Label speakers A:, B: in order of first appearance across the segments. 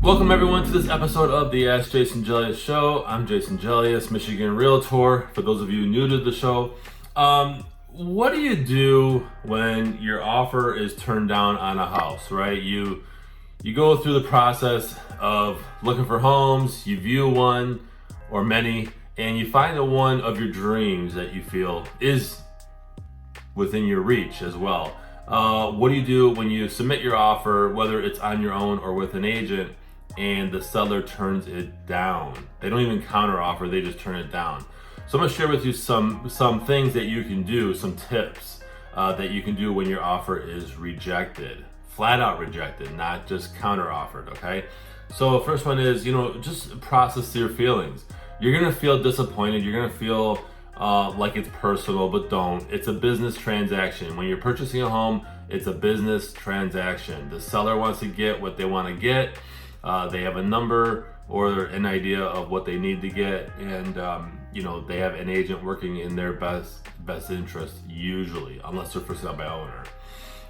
A: Welcome everyone to this episode of the Ask Jason Gelios Show. I'm Jason Gelios, Michigan Realtor. For those of you new to the show, what do you do when your offer is turned down on a house, right? You go through the process of looking for homes, you view one or many, and you find the one of your dreams that you feel is within your reach as well. What do you do when you submit your offer, whether it's on your own or with an agent, and the seller turns it down? They don't even counter offer, they just turn it down. So I'm gonna share with you some things that you can do, some tips that you can do when your offer is rejected, flat out rejected, not just counter offered, okay? So first one is, just process your feelings. You're gonna feel disappointed, you're gonna feel like it's personal, but don't. It's a business transaction. When you're purchasing a home, it's a business transaction. The seller wants to get what they wanna get. They have a number or an idea of what they need to get, and they have an agent working in their best interest usually, unless they're for sale by owner.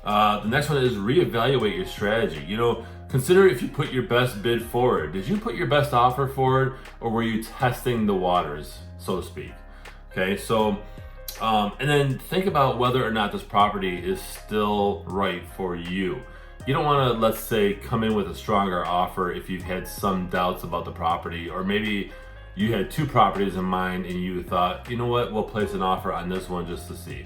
A: The next one is reevaluate your strategy. Consider if you put your best bid forward. Did you put your best offer forward, or were you testing the waters, so to speak? Okay, so and then think about whether or not this property is still right for you. You don't want to, let's say, come in with a stronger offer if you've had some doubts about the property, or maybe you had two properties in mind and you thought, you know what, we'll place an offer on this one just to see.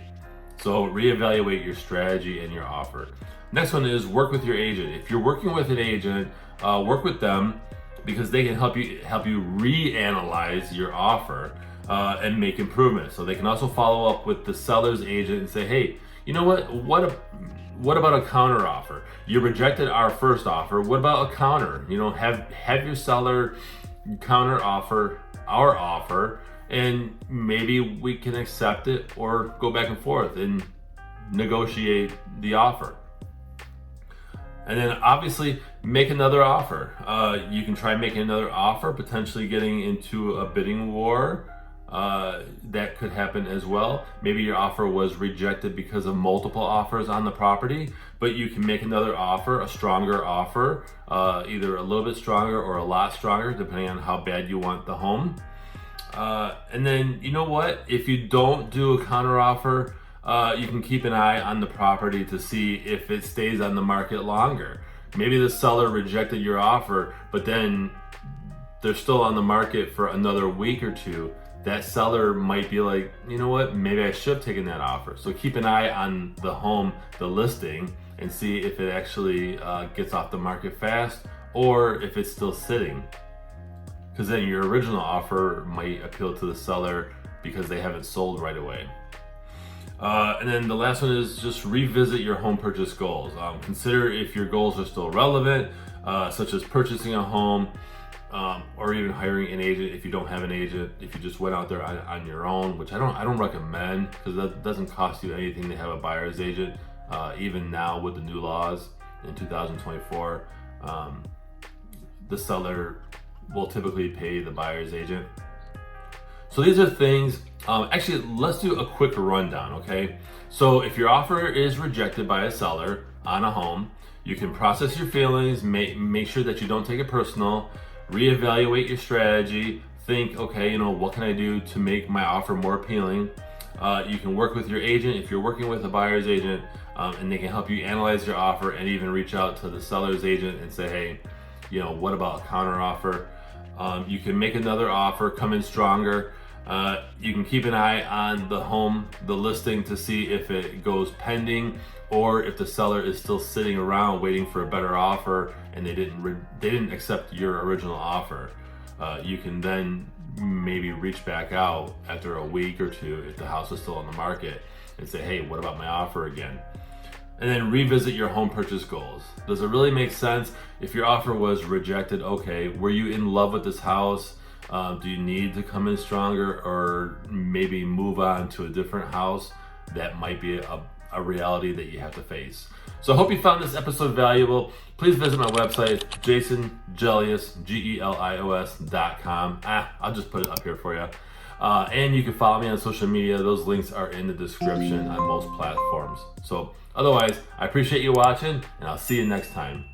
A: So reevaluate your strategy and your offer. Next one is work with your agent. If you're working with an agent, work with them, because they can help you reanalyze your offer and make improvements. So they can also follow up with the seller's agent and say, hey, you know what about a counter offer? You rejected our first offer. What about a counter? Have your seller counter offer our offer, and maybe we can accept it or go back and forth and negotiate the offer. And then obviously make another offer. You can try making another offer, potentially getting into a bidding war. That could happen as well. Maybe your offer was rejected because of multiple offers on the property, but you can make another offer, a stronger offer, either a little bit stronger or a lot stronger, depending on how bad you want the home. And then, you know what? If you don't do a counter offer, you can keep an eye on the property to see if it stays on the market longer. Maybe the seller rejected your offer, but then they're still on the market for another week or two. That seller might be like, you know what, maybe I should have taken that offer. So keep an eye on the home, the listing, and see if it actually gets off the market fast, or if it's still sitting. Because then your original offer might appeal to the seller because they haven't sold right away. And then the last one is just revisit your home purchase goals. Consider if your goals are still relevant, such as purchasing a home, or even hiring an agent if you don't have an agent. If you just went out there on your own, which I don't recommend, because that doesn't cost you anything to have a buyer's agent. Even now with the new laws in 2024, the seller will typically pay the buyer's agent. So these are things, actually let's do a quick rundown, okay? So if your offer is rejected by a seller on a home, you can process your feelings, make sure that you don't take it personal, reevaluate your strategy, think, okay, what can I do to make my offer more appealing? You can work with your agent if you're working with a buyer's agent, and they can help you analyze your offer and even reach out to the seller's agent and say, hey, what about a counter offer? You can make another offer, come in stronger. You can keep an eye on the home, the listing, to see if it goes pending, or if the seller is still sitting around waiting for a better offer and they didn't accept your original offer. You can then maybe reach back out after a week or two if the house is still on the market and say, hey, what about my offer again? And then revisit your home purchase goals. Does it really make sense? If your offer was rejected, okay, were you in love with this house? Do you need to come in stronger, or maybe move on to a different house? That might be a reality that you have to face. So I hope you found this episode valuable. Please visit my website, JasonGelios.com. I'll just put it up here for you. And you can follow me on social media. Those links are in the description on most platforms. So otherwise, I appreciate you watching, and I'll see you next time.